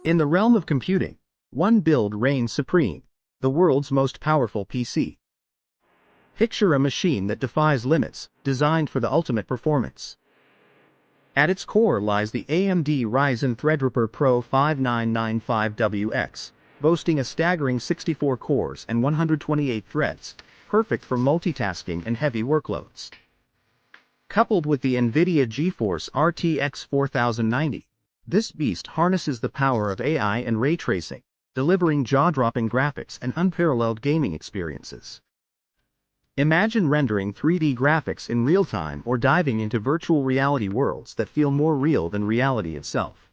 In the realm of computing, one build reigns supreme: the world's most powerful PC. Picture a machine that defies limits, designed for the ultimate performance. At its core lies the AMD Ryzen Threadripper Pro 5995WX, boasting a staggering 64 cores and 128 threads, perfect for multitasking and heavy workloads. Coupled with the NVIDIA GeForce RTX 4090, this beast harnesses the power of AI and ray tracing, delivering jaw-dropping graphics and unparalleled gaming experiences. Imagine rendering 3D graphics in real time or diving into virtual reality worlds that feel more real than reality itself.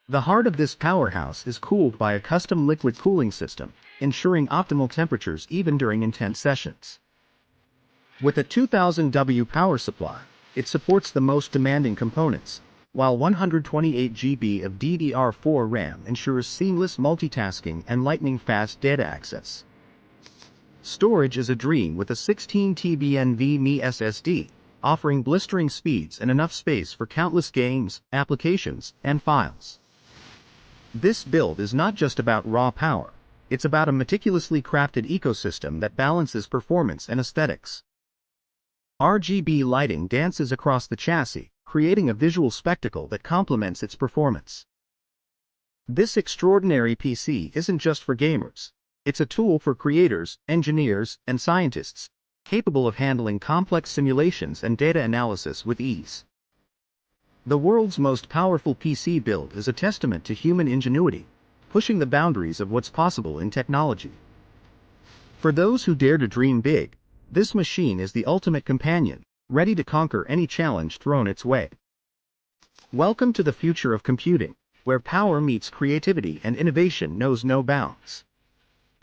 The heart of this powerhouse is cooled by a custom liquid cooling system, ensuring optimal temperatures even during intense sessions. With a 2000 W power supply, it supports the most demanding components, while 128 GB of DDR4 RAM ensures seamless multitasking and lightning-fast data access. Storage is a dream with a 16 TB NVMe SSD, offering blistering speeds and enough space for countless games, applications, and files. This build is not just about raw power, it's about a meticulously crafted ecosystem that balances performance and aesthetics. RGB lighting dances across the chassis, creating a visual spectacle that complements its performance. This extraordinary PC isn't just for gamers. It's a tool for creators, engineers, and scientists, capable of handling complex simulations and data analysis with ease. The world's most powerful PC build is a testament to human ingenuity, pushing the boundaries of what's possible in technology. For those who dare to dream big, this machine is the ultimate companion, ready to conquer any challenge thrown its way. Welcome to the future of computing, where power meets creativity and innovation knows no bounds.